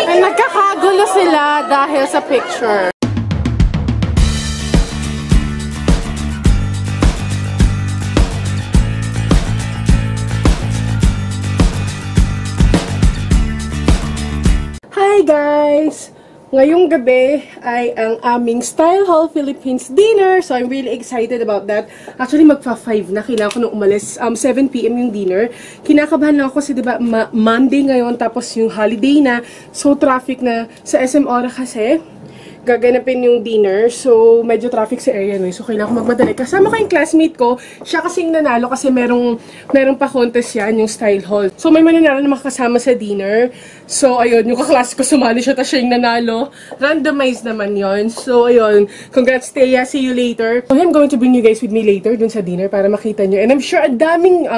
Ay, nagkakagulo sila dahil sa picture. Hi guys! Ngayong gabi ay ang aming Style Hall Philippines dinner. So I'm really excited about that. Actually magpa-5 na. Kailangan ko nung umalis. 7 PM yung dinner. Kinakabahan lang ako kasi diba Monday ngayon tapos yung holiday na. So traffic na sa SM Ora kasi. Gaganapin yung dinner. So, medyo traffic sa area no. So, kailangan ko magmadali. Kasama ko yung classmate ko. Siya kasing nanalo kasi merong pa contest yan, yung Style Hall. So, may mananalo na makakasama sa dinner. So, ayun, yung kaklase ko sumali siya, tapos siya yung nanalo. Randomized naman yon. So, ayun. Congrats, Thea. See you later. So, I'm going to bring you guys with me later dun sa dinner para makita nyo. And I'm sure ang daming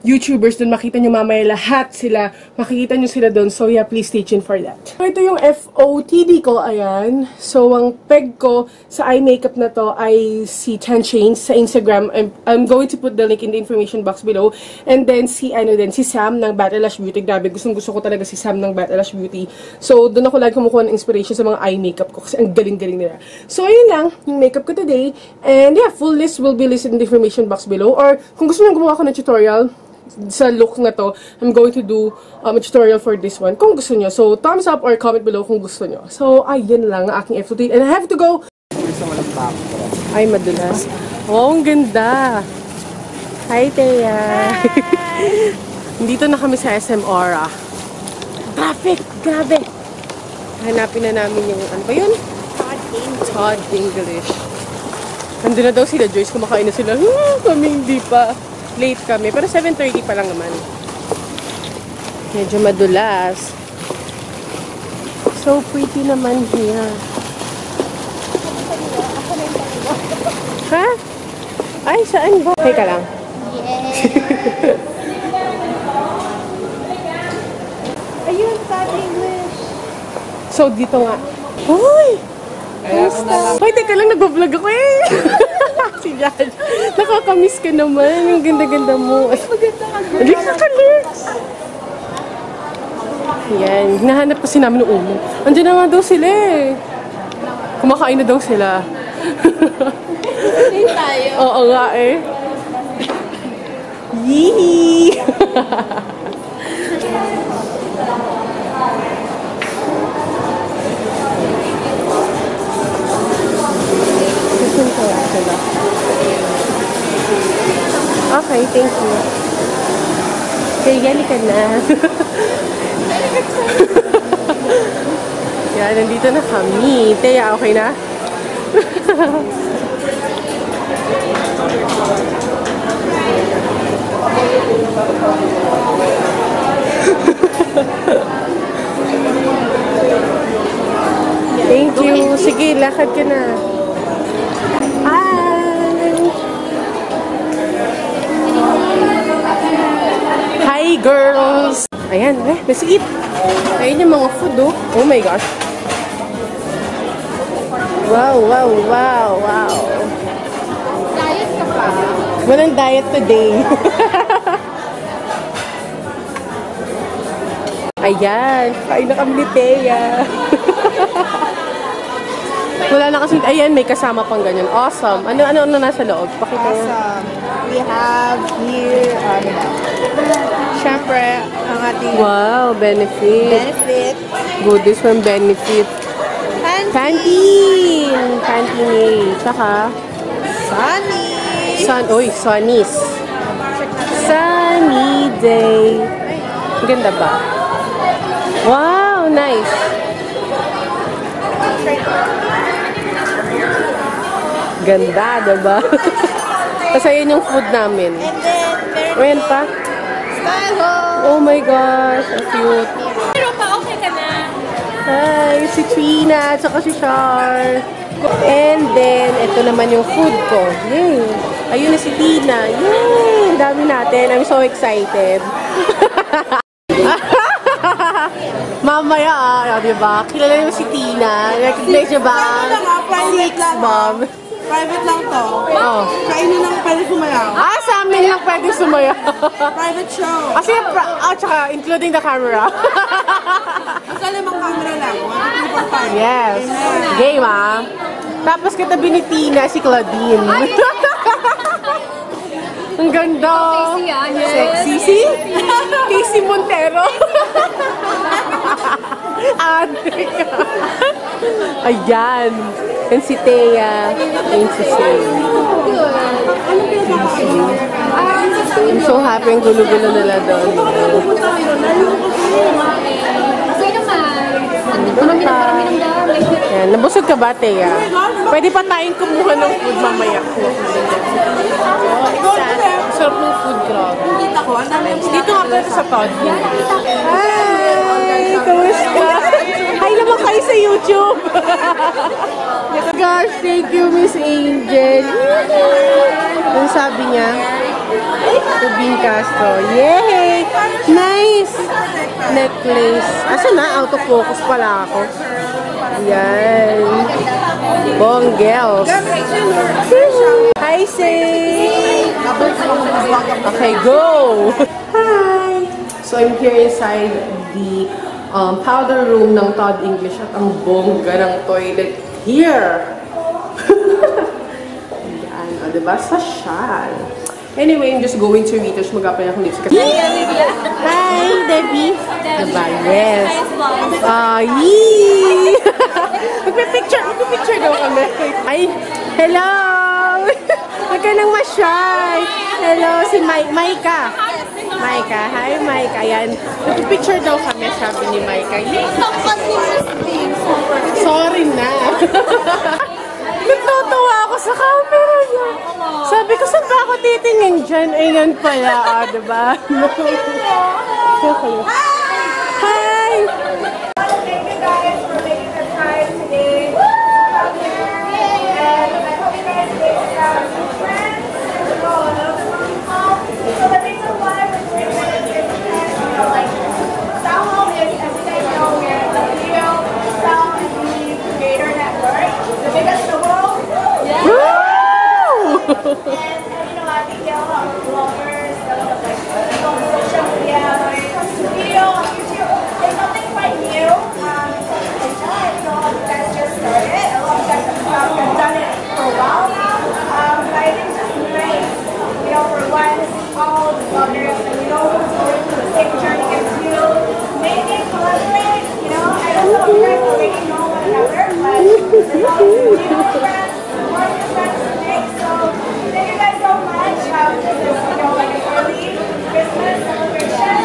YouTubers dun. Makita nyo mamaya lahat sila. Makikita nyo sila dun. So, yeah, please stay tuned for that. So, ito yung FOTD ko. Ayan. So, ang peg ko sa eye makeup na to ay si Tan Chains sa Instagram. I'm going to put the link in the information box below. And then, si Sam ng Battle Beauty. Grabe, gustong-gusto ko talaga si Sam ng Battle Beauty. So, doon ako lagi kumukuha ng inspiration sa mga eye makeup ko kasi ang galing-galing nila. So, ayun lang, yung makeup ko today. And yeah, full list will be listed in the information box below. Or, kung gusto nyo gumawa ko ng tutorial sa look na to, I'm going to do a tutorial for this one kung gusto nyo. So, thumbs up or comment below kung gusto nyo. So, ayun lang ang aking FOT. And I have to go! Ay, madulas. Oh, ang ganda! Hi, Thea! Dito na kami sa SM Ora. Traffic! Grabe! Hanapin na namin yung, ano ba yun? Todd English. Nandun na daw sila, Joyce. Kumakain na sila. Kami hindi pa. Late kami. Pero 7:30 pa lang naman. Medyo madulas. So pretty naman here. Ha? Ay, saan ba? Teka lang. Ayun, Todd English. So, dito nga. Uy! Hoy, teka lang, nagbablog ako eh! Si Judge. Nakakamiss ka naman. Yung ganda-ganda mo. Ay, maganda ka. Alik na ka, Lex! Yan. Hinahanap kasi namin noong ulo. Andiyan na nga daw sila eh. Kumakain na daw sila. Hindi tayo. Oo nga eh. Yee! Okay, thank you. Okay, gali ka na. Yan, nandito na kami. Thea, okay na? Thank you. Sige, lakad ka na. Hi, girls! Ayan, let's eat. Ayun yung mga food, oh. Oh my gosh. Wow, wow, wow, wow. Diet ka pa? Walang diet today. Ayan, kain na kami ni Thea. Wala na kasi, ayan, may kasama pang ganyan. Awesome. Ano nasa loob? Pakita mo. Awesome. We have here, syempre, ang ating wow, Benefit. Goodies from Benefit. Pantene. Pantene. Saka Sunnies. Sunny day. Ganda ba? Wow, nice. Ganda, diba? Kasi yun yung food namin. And then, ayan pa. Style Hall! Oh my gosh, ang cute. Pero pa, okay ka na? Hi, si Trina, at saka si Char. And then, ito naman yung food ko. Yay! Ayun na si Tina. Yay! Ang dami natin. I'm so excited. Mamaya, diba? Kilala niyo si Tina. Recognize niyo ba? Private lang. Mom. Private lang to. Oh. Kainin lang pwede sumayaw. Sa amin lang pwede sumayaw. Private show. Kasi, tsaka including the camera. Ang salimang camera Yes. Game, ah. Tapos katabi ni Tina, si Claudine. Ang ganda. Sexy. Si Casey Montero. Ayan. And si Thea. And si Say. I'm so happy ang gulo-gulo nila doon. Yan. Nabusog ka ba, Thea? Pwede pa tayong kumuha ng food mamaya. Sarap ng food club. Dito nga pala sa Todd. Hi! Kamusta? Hi naman kayo sa YouTube! Gosh, thank you, Miss Angel. Ano sabi niya? Tubing Castro. Yay! Nice! Necklace. Asa na? Out of focus pala ako. Yan. Bonggels. Hi, Say! Okay, go! Hi! So, I'm here inside the powder room ng Todd English at ang bongga ng toilet here. Yan. O, diba? Social. Anyway, I'm just going to Rita's. Mag-apply akong lipstick. Hi, Debbie. Diba? Yes. Yee! Magpipicture daw kami. Ay, hello! Huwag ka nang ma-shy. Hello, si Maika. Maika. Hi, Maika. Ayan. Magpipicture daw kami, sabi ni Maika. Sorry na. Natutuwa ako sa camera niya. Sabi ko, saan ba ako titingin dyan? Ayan pala, diba? Hi! Thank you guys for making the time today. And I hope you guys make some friends. So the reason why we're doing this is because, like, Soundhome is, as you guys know, we're the video sound and music creator network, the biggest in the world. Yeah. And I think there are a lot of bloggers, a lot of like social media. When it comes to video on YouTube, there's nothing quite new. It's not, you know, you guys just started. A lot of you guys have done it for a while now. But I think it's just great, you know, for one, all the bloggers and you know who's going through the same journey as you. Maybe collaborate, you know. I don't know if you guys already know one another, but there's always new friends, more new friends to make. So thank you guys so much. This is, you know, like an early Christmas celebration.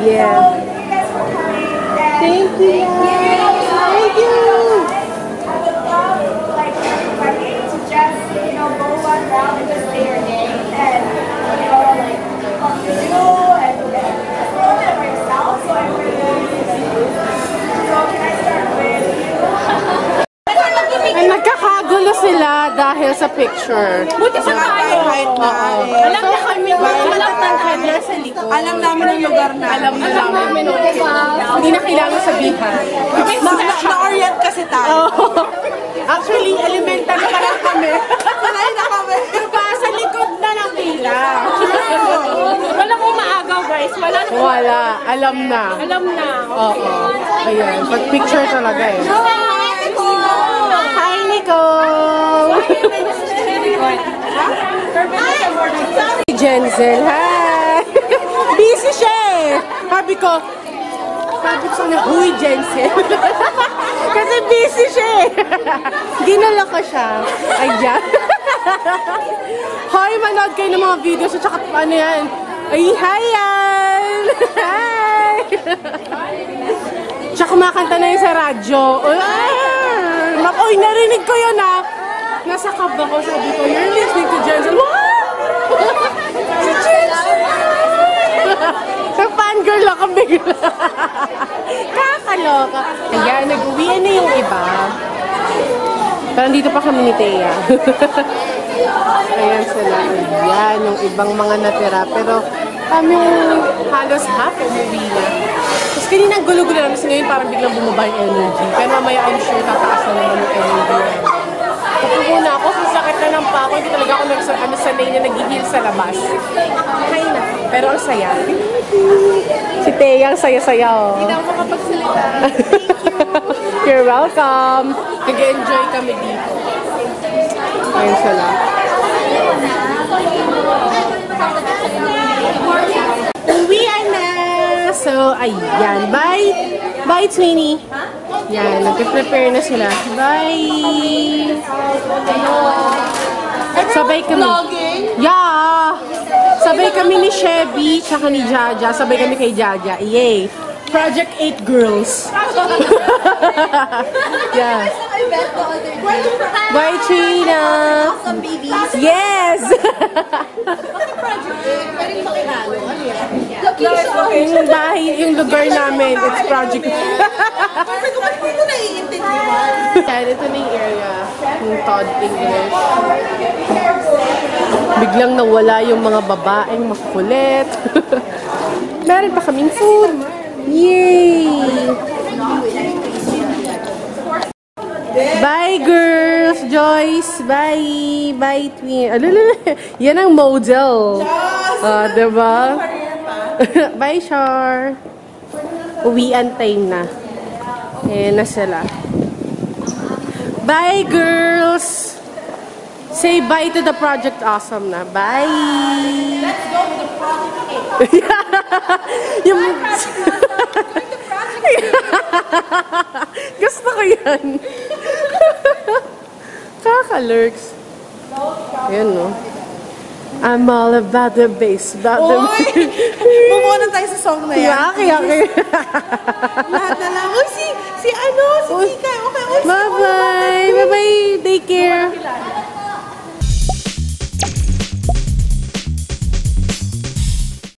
Yeah. So thank you guys for coming. And Thank you. Thank you. I would love, like, everybody to just, you know, go one round and just say your name and, you know, like, what you do and just a little bit of yourself so everybody knows you. So can I start with you? Ay, nagkakagulo sila dahil sa picture. Buti sa tayo. Alam na kami mga matatangkad na sa likod. Alam namin ang lugar na. Alam na namin. Hindi na kailangan sabihan. Na-orient kasi tayo. Actually, elementary pa lang kami. Sanay na kami. Diba, sa likod na ng pila. Walang umaagaw, guys. Wala. Alam na. Alam na. Oo. Ayan. Pag-picture talaga eh. Hi, Nicole! Si Jenzel, hi! Busy siya eh! Sabi ko na, uy, Jenzel! Kasi busy siya eh! Ginala ko siya. Ayan. Hoy, manood kayo ng mga videos at saka ano yan. Ay, hi yan! Hi! Tsaka kumakanta na yun sa radyo. Uy, narinig ko yun ah. Nasa cab ako, sabi ko, you're listening to Jensen. What? Si Jensen! Nag-fangirl ako bigla. Kakaloka. Ayan, nag-uwian na yung iba. Pero nandito pa kami ni Thea. Ayan sila. Ayan, yung ibang mga natira. Pero yung halos half umuwi na. Tapos kanina ang gulo-gulo namin. Kasi ngayon parang biglang bumaba yung energy. Pero mamaya I'm sure tataas na naman yung energy. Ito muna ako. Sa sakit na ng pako. Hindi talaga ako sanay na nag-heal sa labas. Hay na. Pero ang saya. Si Thea ang saya-saya. Oh. Hindi na ako makapagsalita. You're welcome. Nag-enjoy kami dito. Ayun sila. Uwian na! So, ayan. Bye! Bye, Twinnie! Yan, nag-prepare na sila. Bye! Sabay kami. Yeah! Sabay kami ni Chevy, tsaka ni Jaja. Sabay kami kay Jaja. Yay! Project 8 girls. Yeah. Bye, Trina! Some babies. Yes! Yung bahay, yung lugar namin, it's Project. Kaya ito na yung area, yung Todd English. Biglang nawala yung mga babaeng makulit. Meron pa kaming food. Yay! Bye, girls! Joyce! Bye! Bye, Twin! Alala, yan ang model. Diba? Bye, Char! Uwian time na. Ayan na sila. Bye, girls! Say bye to the Project Awesome na. Bye! Let's go to the Project 8. Yung... Gusto ko yan. Kaka-lurks. Ayan, no? I'm all about the bass, about the... Move on na tayo sa song na yan. Yaki.